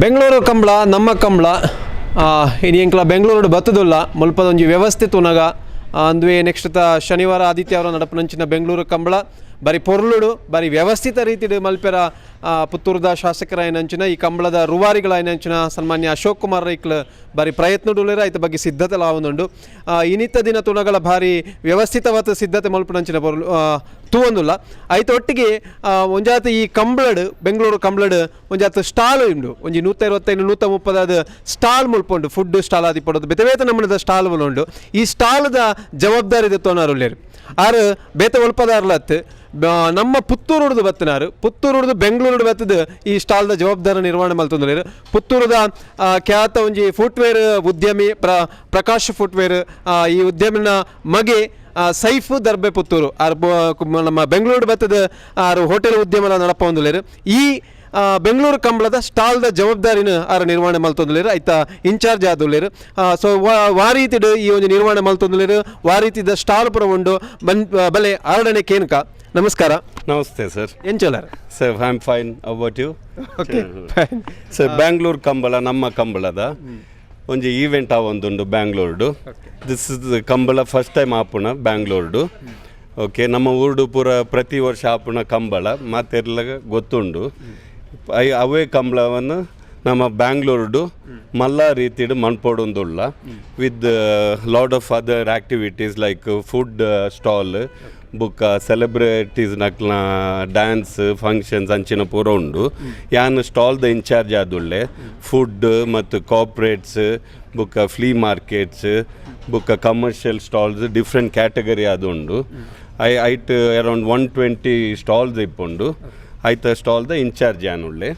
ಬೆಂಗಳೂರು ಕಂಬಳ ನಮ್ಮ ಕಂಬಳ ಇನ್ನು ಎಂಕ್ಲ ಬೆಂಗಳೂರು ಬತ್ತದಿಲ್ಲ ಮುಲ್ಪದೊಂಜಿ ವ್ಯವಸ್ಥಿತ ಉನಗ ಅಂದುವೆ ನೆಕ್ಸ್ಟ್ ಶನಿವಾರ ಆದಿತ್ಯವಾರ ನಡಪನಂಚಿನ ಬೆಂಗಳೂರು ಕಂಬಳ ಬರೀ ಪೊರ್ಲುಡು ಬರೀ ವ್ಯವಸ್ಥಿತ ರೀತಿಡು ಮಲ್ಪೆರ ಪುತ್ತೂರದ ಶಾಸಕರ ಏನಂಚಿನ ಈ ಕಂಬಳದ ರೂವಾರಿಗಳ ಏನಂಚಿನ ಸನ್ಮಾನ್ಯ ಅಶೋಕ್ ಕುಮಾರ್ ರೈಕ್ಲ ಬಾರಿ ಪ್ರಯತ್ನಡುಲೇರ ಐತ ಬಗ್ಗೆ ಸಿದ್ಧತೆ ಲಾವೊಂದುಂಡು ಇನಿತ್ತ ದಿನ ತುಣಗಳ ಭಾರಿ ವ್ಯವಸ್ಥಿತವಾದ ಸಿದ್ಧತೆ ಮಲ್ಪನಂಚಿನ ಪೊರ್ಲು ತೂವೊಂದುಲ್ಲ ಐತ ಒಟ್ಟಿಗೆ ಒಂಜಾತ ಈ ಕಂಬಳಡ್ ಬೆಂಗಳೂರು ಕಂಬಳಡ್ ಒಂಜಾತ ಸ್ಟಾಲ್ ಉಂಡು ಒಂಜಿ 125-130 ಸ್ಟಾಲ್ ಮುಲ್ಪುಂಡು ಫುಡ್ ಸ್ಟಾಲ್ ಆದಿ ಪಡೋದು ಬೇತೆ ಬೇತೆ ನಮ್ಮನದ ಸ್ಟಾಲ್ ಉಂಡು ಈ ಸ್ಟಾಲ್ದ ಜವಾಬ್ದಾರಿ ದೆತ್ತೋನಾರುಲ್ಲೇರು ಆರು ಬೇತೆ ಒಲ್ಪದಾರ್ಲತ್ ನಮ್ಮ ಪುತ್ತೂರುಡ್ದು ಬತ್ತನಾರು ಪುತ್ತೂರುಡ್ದು ಬೆಂಗಳೂರು ಬತ್ತದ ಈ ಸ್ಟಾಲ್ದ ಜವಾಬ್ದಾರಿ ನಿರ್ವಹಣೆ ಮಲ್ತೊಂದುಲ್ಲೇರು ಪುತ್ತೂರದ ಖ್ಯಾತ ಒಂಜಿ ಫುಟ್ವೇರ್ ಉದ್ಯಮಿ ಪ್ರಕಾಶ್ ಫುಟ್ವೇರ್ ಈ ಉದ್ಯಮಿನ ಮಗೆ ಸೈಫ್ ದರ್ಬೆ ಪುತ್ತೂರು ನಮ್ಮ ಬೆಂಗಳೂರು ಬತ್ತದ ಹೋಟೆಲ್ ಉದ್ಯಮ ನಡಪ ಒಂದುಲ್ಲೇರು ಈ ಬೆಂಗಳೂರು ಕಂಬಳದ ಸ್ಟಾಲ್ದ ಜವಾಬ್ದಾರಿನ ನಿರ್ವಹಣೆ ಮಲ್ತೊಂದುಲ್ಲೇರು ಐತ ಇನ್ಚಾರ್ಜ್ ಆದುಲ್ಲೇರು ಸೊ ವಾರೀತಿಡು ಈ ಒಂದು ನಿರ್ವಹಣೆ ಮಲ್ತೊಂದುಲ್ಲೇರು ವಾರೀತಿದ ಸ್ಟಾಲ್ ಪುರ ಉಂಡು ಬಲೆ ಆರಡನೆ ಕೇನ್ಕ ನಮಸ್ಕಾರ. ನಮಸ್ತೆ ಸರ್. ಎಂಚೋಲಾರ sir I am fine. About you? Okay fine sir. Bengaluru Kambala ನಮ್ಮ ಕಂಬಳದ ಒಂಜಿ ಈವೆಂಟ್ ಆವೊಂದುಂಡು ಬ್ಯಾಂಗ್ಳೂರ್ಡು. This is Kambala first time ಆಪುಣ ಬ್ಯಾಂಗ್ಳೂರ್ಡು. ಓಕೆ, ನಮ್ಮ ಊರ್ಡು ಪೂರ ಪ್ರತಿ ವರ್ಷ ಆಪುಣ ಕಂಬಳ ಮಾತೆಲ್ಲ ಗೊತ್ತುಂಡು. ಅವೇ ಕಂಬಳವನ್ನು ನಮ್ಮ ಬ್ಯಾಂಗ್ಳೂರ್ಡು ಮಲ್ಲ ರೀತಿಡು ಮನ್ಪೊಡೊಂದುಲ್ಲ with lot of other activities like food stall ಬುಕ್ಕ ಸೆಲೆಬ್ರಿಟೀಸ್ ನಕ್ಲ ಡ್ಯಾನ್ಸ್ ಫಂಕ್ಷನ್ಸ್ ಅಂಚಿನ ಪೂರ ಉಂಡು. ಯಾನ್ ಸ್ಟಾಲ್ದ ಇನ್ಚಾರ್ಜ್ ಆದುಳ್ಳೆ ಫುಡ್ ಮತ್ತು ಕಾರ್ಪೊರೇಟ್ಸ್ ಬುಕ್ಕ ಫ್ಲೀ ಮಾರ್ಕೆಟ್ಸ್ ಬುಕ್ಕ ಕಮರ್ಷಿಯಲ್ ಸ್ಟಾಲ್ಸ್ ಡಿಫ್ರೆಂಟ್ ಕ್ಯಾಟಗರಿ ಆದುಂಡು. ಐಟ್ ಅರೌಂಡ್ 120 ಸ್ಟಾಲ್ಸ್ ಇಪ್ಪುಂಡು. ಐತ ಸ್ಟಾಲ್ದ ಇನ್ಚಾರ್ಜ್ ಯಾನುಳ್ಳೆ.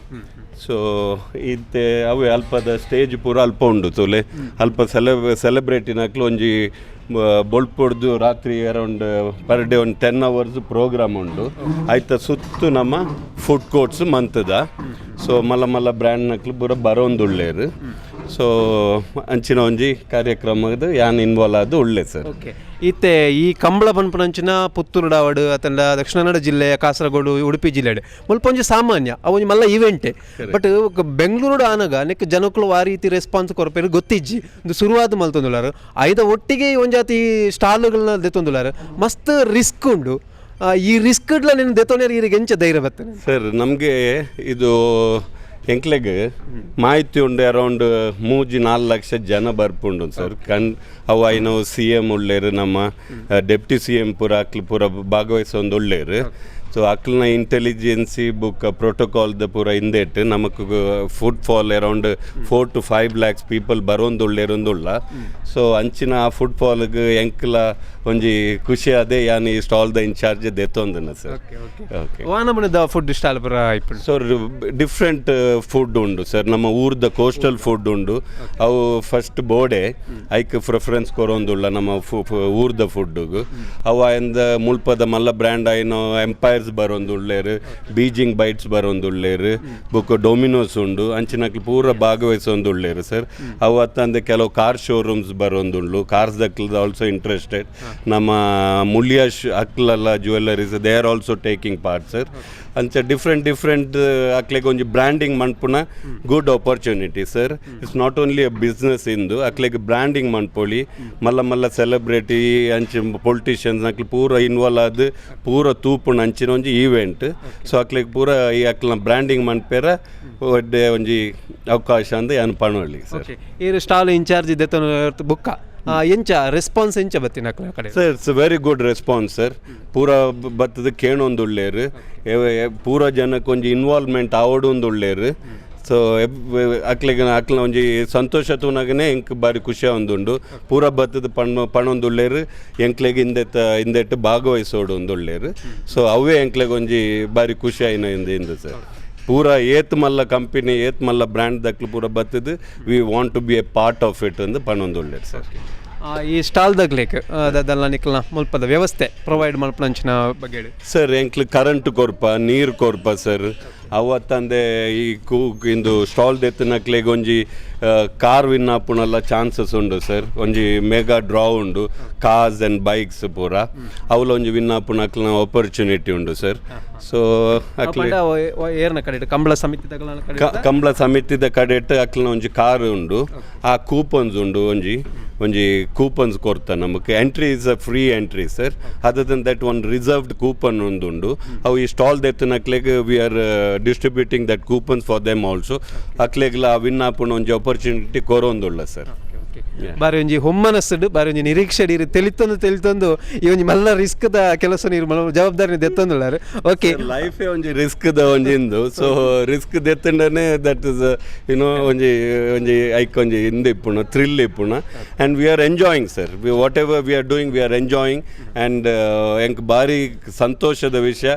ಸೊ ಇತ್ತೆ ಅವೇ ಅಲ್ಪದ ಸ್ಟೇಜ್ ಪೂರ ಅಲ್ಪ ಉಂಡು ತೋಲೆ ಅಲ್ಪ ಸೆಲೆಬ್ರೇಟಿನಕ್ಲು ಒಂಜಿ ಬೊಳ್ಪೊಡ್ದು ರಾತ್ರಿ ಅರೌಂಡ್ ಪರ್ ಡೇ ಒಂದು 10 hours ಪ್ರೋಗ್ರಾಮ್ ಉಂಡು. ಐತ ಸುತ್ತು ನಮ್ಮ ಫುಡ್ ಕೋರ್ಟ್ಸ್ ಮಂತದ. ಸೊ ಮಲ್ಲ ಮಲ್ಲ ಬ್ರ್ಯಾಂಡ್ನಕ್ಲು ಪೂರ ಬರೋಂದುಳ್ಳೇರು. ಸೊ ಅಂಚಿನ ಒಂಜಿ ಕಾರ್ಯಕ್ರಮದ ಯಾನ್ ಇನ್ವಾಲ್ವ್ ಆದು ಒಳ್ಳೆ ಸರ್. ಓಕೆ, ಇತ್ತೆ ಈ ಕಂಬಳ ಪನ್ಪುನಂಚಿನ ಪುತ್ತೂರು ಡಾವಡ್ ಅತಂಡ ದಕ್ಷಿಣ ಕನ್ನಡ ಜಿಲ್ಲೆ ಕಾಸರಗೋಡು ಉಡುಪಿ ಜಿಲ್ಲೆ ಮುಲ್ಪ ಒಂಜಿ ಸಾಮಾನ್ಯ ಅವೊಂಜಿ ಮಲ್ಲ ಈವೆಂಟೆ. ಬಟ್ ಬೆಂಗಳೂರು ಆನಗ ನೆಕ್ ಜನಕ್ಕಳು ಆ ರೀತಿ ರೆಸ್ಪಾನ್ಸ್ ಕೊರಪೇರು ಗೊತ್ತಿಜ್ಜಿ ಒಂದು ಶುರುವಾದ ಮಲ್ತೊಂದುಲಾರು ಐದ ಒಟ್ಟಿಗೆ ಒಂಜಾತಿ ಸ್ಟಾಲ್ಗಳನ್ನ ದೆತ್ತೊಂದುಲಾರು ಮಸ್ತ್ ರಿಸ್ಕ್ ಉಂಡು. ಈ ರಿಸ್ಕ್ ನೀನು ದೆತ್ತೋನೇರು ಈಗ ಎಂಚ ಧೈರ್ಯ ಬರ್ತೇನೆ ಸರ್. ನಮಗೆ ಇದು ಎಂಕ್ಲೆಗ್ ಮಾಹಿತಿ ಉಂಡು ಅರೌಂಡ್ 3-4 ಲಕ್ಷ ಜನ ಬರ್ಪುಂಡು ಸರ್. ಅವು ಐನೋ CM ಉಳ್ಳೇರು, ನಮ್ಮ ಡೆಪ್ಟಿ CM ಪೂರ ಅಕ್ಲು ಪೂರ ಭಾಗವಹಿಸೊಂದು ಉಳ್ಳೇರು. ಸೊ ಅಕ್ಲನ ಇಂಟೆಲಿಜೆನ್ಸಿ ಬುಕ್ ಪ್ರೋಟೋಕಾಲ್ದ ಪೂರ ಹಿಂದೇಟ್ ನಮಕ್ footfall around 4 to 5 lakhs people ಬರೋಂದು ಉಳ್ಳೇರೊಂದುಲ್ಲ. ಸೊ ಅಂಚಿನ ಆ ಫುಡ್ ಫಾಲ್ಗೆ ಎಂಕ್ಲ ಒಂಜಿ ಖುಷಿ ಅದೇ ಯಾನ್ ಈ ಸ್ಟಾಲ್ದ ಇನ್ಚಾರ್ಜ್ ದೆತ್ತೊಂದನ ಸರ್. ಓಕೆ, ವಾನಮನದ ಫುಡ್ ಸ್ಟಾಲ್ ಪೂರ ಆಯ್ತು ಸರ್. ಡಿಫ್ರೆಂಟ್ ಫುಡ್ ಉಂಡು ಸರ್. ನಮ್ಮ ಊರ್ದ ಕೋಸ್ಟಲ್ ಫುಡ್ ಉಂಡು. ಅವು ಫಸ್ಟ್ ಬೋಡೆ ಐಕ್ ಪ್ರಿಫರೆನ್ಸ್ ಕೊರೊಂದುಲ್ಲ ನಮ್ಮ ಊರ್ದ ಫುಡ್ಡುಗು. ಅವು ಆಯಿಂದ ಮುಲ್ಪದ ಮಲ್ಲ ಬ್ರ್ಯಾಂಡ್ ಐನೋ ಎಂಪೈರ್ಸ್ ಬರೋಂದುಳ್ಳೇರು, ಬೀಜಿಂಗ್ ಬೈಟ್ಸ್ ಬರೋಂದುಳ್ಳೇರು, ಬುಕ್ ಡೊಮಿನೋಸ್ ಉಂಡು. ಅಂಚಿನಕ್ಲು ಪೂರ ಭಾಗವಹಿಸೊಂದುಳ್ಳೇರು ಸರ್. ಅವು ಅತ್ತಂದೆ ಕೆಲವು ಕಾರ್ ಶೋರೂಮ್ಸ್ ಬರೋಂದುಂಡು. ಕಾರ್ಸ್ ದಕ್ಲದ ಆಲ್ಸೋ ಇಂಟ್ರೆಸ್ಟೆಡ್. ನಮ್ಮ ಮುಳ್ಯ ಅಕ್ಲೆಲ್ಲ jewelleries they are also taking part sir. ಅಂಚ ಡಿಫ್ರೆಂಟ್ ಅಕ್ಲೆಗೆ ಒಂಜಿ ಬ್ರ್ಯಾಂಡಿಂಗ್ ಮನ್ಪುನ good opportunity sir. It's not only a business ಇಂದು ಅಕ್ಲೆಗೆ ಬ್ರ್ಯಾಂಡಿಂಗ್ ಮನ್ಪೊಳಿ ಮಲ್ಲ ಮಲ್ಲ ಸೆಲೆಬ್ರಿಟಿ ಅಂಚೆ ಪೊಲಿಟಿಷಿಯನ್ಸ್ ಅಕ್ಲು ಪೂರ ಇನ್ವಾಲ್ವ್ ಆದ್ ಪೂರ ತೂಪುಣ ಅಂಚಿನ ಒಂಜಿ ಈವೆಂಟ್. ಸೊ ಅಕ್ಲೆಗೆ ಪೂರ ಈ ಅಕ್ಲ ಬ್ರ್ಯಾಂಡಿಂಗ್ ಮನ್ಪೇರ ಒಡ್ಡೆ ಒಂಜಿ ಅವಕಾಶ ಅಂದ ಯಾನ್ ಪಣೊಳ್ಳಿ ಸರ್. ಈ ಸ್ಟಾಲ್ ಇನ್ಚಾರ್ಜ್ ಇದೆತ್ತ ಬುಕ್ಕ ಎಂಚ ರೆಸ್ಪಾನ್ಸ್ ಎಂಚ ಬತ್ತಿನ ಕಡೆ sir? It's very good response sir. ಪೂರ ಬತ್ತದ ಕೇಣೊಂದುಳ್ಳೇರು, ಪೂರ ಜನಕ್ಕೆ ಒಂಜಿ ಇನ್ವಾಲ್ವ್ಮೆಂಟ್ ಆವಡೊಂದುಳ್ಳೇರು. ಸೊ ಅಕ್ಲ ಒಂಜಿ ಸಂತೋಷ ತೂನಾಗನೇ ಎಂಕ್ ಬಾರಿ ಖುಷಿ ಒಂದುಂಡು. ಪೂರ ಬತ್ತದ ಪಣೊಂದುಳ್ಳೇರು, ಎಂಕ್ಲೆಗೆ ಹಿಂದೆಟ್ಟು ಭಾಗವಹಿಸೋಡು ಒಂದುಳ್ಳೇರು. ಸೊ ಅವೇ ಎಂಕ್ಲೆಗೆ ಒಂಜಿ ಬಾರಿ ಖುಷಿ ಆಯ್ನ ಇಂದ ಸರ್. ಪೂರ ಏತ್ ಮಲ್ಲ ಕಂಪನಿ ಏತ್ ಮಲ್ಲ ಬ್ರ್ಯಾಂಡ್ ದಕ್ಲು ಪೂರ ಬತ್ತದು we want to be a part of it ಅಂದು ಪಣೊಂದುಳ್ಳೇರು ಸರ್. ಈ ಸ್ಟಾಲ್ದಾಗ್ಲಿಕ್ಕೆ ಅದೆಲ್ಲ ನಿಕ್ಲ ಮುಲ್ಪದ ವ್ಯವಸ್ಥೆ ಪ್ರೊವೈಡ್ ಮಲ್ಪನಂಚಿನ ಬಗ್ಗೆ ಹೇಳಿ ಸರ್ ಎಂಕ್ಲು ಕರೆಂಟ್ ಕೊರ್ಪ ನೀರು ಕೊರ್ಪ ಸರ್ ಅವತ್ತಂದೆ ಈ ಇಂದು ಸ್ಟಾಲ್ ದೆತ್ತನಕ್ಲೆಗ್ ಒಂಜಿ ಕಾರ್ ವಿನ್ ಆಪುನಲ್ಲ ಚಾನ್ಸಸ್ ಉಂಡು ಸರ್ ಒಂಜಿ ಮೆಗಾ ಡ್ರಾ ಉಂಡು ಕಾರ್ಸ್ ಆ್ಯಂಡ್ ಬೈಕ್ಸ್ ಪೂರ ಅವಲ ಒಂಜಿ ವಿನ್ ಆಪುನಕ್ಲ ಆಪರ್ಚುನಿಟಿ ಉಂಡು ಸರ್ ಸೊ ಏರ್ನ ಕಡೆ ಕಂಬಳ ಸಮಿತಿದ ಕಡೆಟ್ ಅಕ್ಲನ ಒಂಜಿ ಕಾರ್ ಉಂಡು ಆ ಕೂಪನ್ಸ್ ಉಂಡು ಒಂಜಿ ಕೂಪನ್ಸ್ ಕೊರ್ತ ನಮಗೆ entry is a free entry sir other than that one reserved coupon ಉಂದುಂಡು ಅವು ಈ ಸ್ಟಾಲ್ ದೆತ್ತನಕ್ಲೆಗ್ we are distributing that coupons for them also ಅಕ್ಲೆಗ್ಲ ವಿನ್ ಆಪುನ ಒಂಜಿ ಆಪರ್ಚುನಿಟಿ ಕೊರೊಂದುಲ್ಲ ಸರ್ ಬಾರಿ ಒಂಜಿ ಹೊಮ್ಮನಸ್ಸುಡು ಬಾರಿ ಒಂಜಿ ನಿರೀಕ್ಷೆ ಇರು ತಿಳಿತೊಂದು ಈ ಒಂಜಿ ಮಲ್ಲ ರಿಸ್ಕ್ದ ಕೆಲಸ ನೀರು ಜವಾಬ್ದಾರಿ ದೆತ್ತೊಂದುಳ್ಳಾರು ಓಕೆ ಲೈಫೇ ಒಂಜಿ ರಿಸ್ಕ್ದ ಒಂಜಿಂದು ಸೊ ರಿಸ್ಕ್ ದೆತ್ತಂಡನೆ ದಟ್ ಇಸ್ ಯುನೋ ಒಂಜಿ ಐಕ್ ಒಂಜಿ ಇಂದು ಇಪ್ಪುಣ ಥ್ರಿಲ್ ಇಪ್ಪುಣ and we are enjoying sir whatever we are doing we are enjoying and ಎಂಕ್ ಭಾರಿ ಸಂತೋಷದ ವಿಷಯ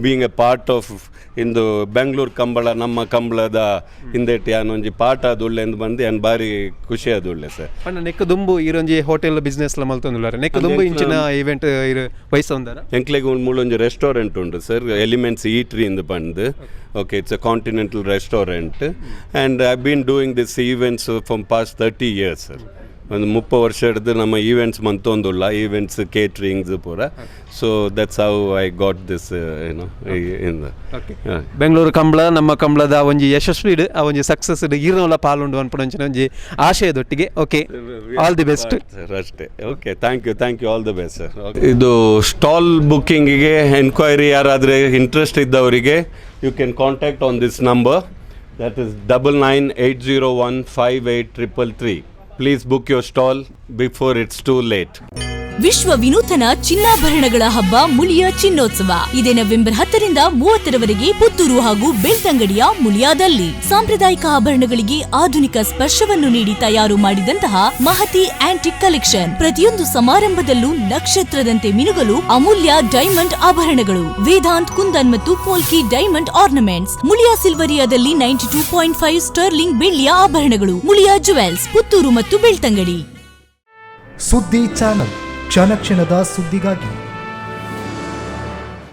ಬೀಯಿಂಗ್ ಎ ಪಾರ್ಟ್ ಆಫ್ ಇಂದು ಬೆಂಗಳೂರು ಕಂಬಳ ನಮ್ಮ ಕಂಬಳದ ಹಿಂದೆಟ್ಟು ಯಾನೊಂಜಿ ಪಾಠ ಆದುಳ್ಳೆ ಎಂದು ಬಂದು ಏನು ಭಾರಿ ಖುಷಿ ಆದುಳ್ಳೆ ಸರ್ ಅಣ್ಣ ನೆಕ್ಕ ದುಂಬು ಈರೊಂಜಿ ಹೋಟೆಲ್ ಬಿಸ್ನೆಸ್ ಎಲ್ಲ ಮಲ್ತೊಂದುಲ್ಲಾರೆ ನೆಕ್ಕ ದುಂಬು ಇಂಚಿನ ಇವೆಂಟ್ ವಹಿಸೊಂದಾರ ಎಂಕ್ಲೆಗ್ ಮೂಲೊಂಜಿ ರೆಸ್ಟೋರೆಂಟ್ ಉಂಡು ಸರ್ ಎಲಿಮೆಂಟ್ಸ್ ಈಟ್ರಿ ಇಂದು ಬಂದು okay it's a continental restaurant and I been doing this events from past 30 years sir ಒಂದು 30 ವರ್ಷ ಹಿಡಿದು ನಮ್ಮ ಈವೆಂಟ್ಸ್ ಮಂತೊಂದುಲ್ಲ ಈವೆಂಟ್ಸ್ ಕೇಟ್ರಿಂಗ್ಸ್ ಪೂರ so that's how I got this ಏನೋ ಇನ್ ಬೆಂಗಳೂರು ಕಂಬಳ ನಮ್ಮ ಕಂಬಳದ ಒಂಜಿ ಯಶಸ್ವಿ ಆ ಒಂಜಿ ಸಕ್ಸಸ್ ಈರ್ನವಲ್ಲ ಪಾಲುಂಡು ಅನ್ಪುಣಂಚಿನ ಒಂಜಿ ಆಶಯದೊಟ್ಟಿಗೆ okay all the best sir ಅಷ್ಟೇ okay thank you all the best sir ಇದು ಸ್ಟಾಲ್ ಬುಕ್ಕಿಂಗಿಗೆ ಎನ್ಕ್ವೈರಿ ಯಾರಾದರೆ ಇಂಟ್ರೆಸ್ಟ್ ಇದ್ದವರಿಗೆ you can contact on this number that is 9980158333. Please book your stall before it's too late. ವಿಶ್ವ ವಿನೂತನ ಚಿನ್ನಾಭರಣಗಳ ಹಬ್ಬ ಮುಳಿಯ ಚಿನ್ನೋತ್ಸವ ಇದೇ ನವೆಂಬರ್ 10ರಿಂದ 30ರವರೆಗೆ ಪುತ್ತೂರು ಹಾಗೂ ಬೆಳ್ತಂಗಡಿಯ ಮುಳಿಯಾದಲ್ಲಿ ಸಾಂಪ್ರದಾಯಿಕ ಆಭರಣಗಳಿಗೆ ಆಧುನಿಕ ಸ್ಪರ್ಶವನ್ನು ನೀಡಿ ತಯಾರು ಮಾಡಿದಂತಹ ಮಹತಿ ಆಂಟಿಕ್ ಕಲೆಕ್ಷನ್ ಪ್ರತಿಯೊಂದು ಸಮಾರಂಭದಲ್ಲೂ ನಕ್ಷತ್ರದಂತೆ ಮಿನುಗಲು ಅಮೂಲ್ಯ ಡೈಮಂಡ್ ಆಭರಣಗಳು ವೇದಾಂತ್ ಕುಂದನ್ ಮತ್ತು ಪೋಲ್ಕಿ ಡೈಮಂಡ್ ಆರ್ನಮೆಂಟ್ಸ್ ಮುಳಿಯಾ ಸಿಲ್ವರಿಯಾದಲ್ಲಿ 92.5 ಸ್ಟರ್ಲಿಂಗ್ ಬೆಳ್ಳಿಯ ಆಭರಣಗಳು ಮುಳಿಯಾ ಜುವೆಲ್ಸ್ ಪುತ್ತೂರು ಮತ್ತು ಬೆಳ್ತಂಗಡಿ ಸುದ್ದಿ ಚಾನಲ್ ಕ್ಷಣ ಕ್ಷಣದ ಸುದ್ದಿಗಾಗಿ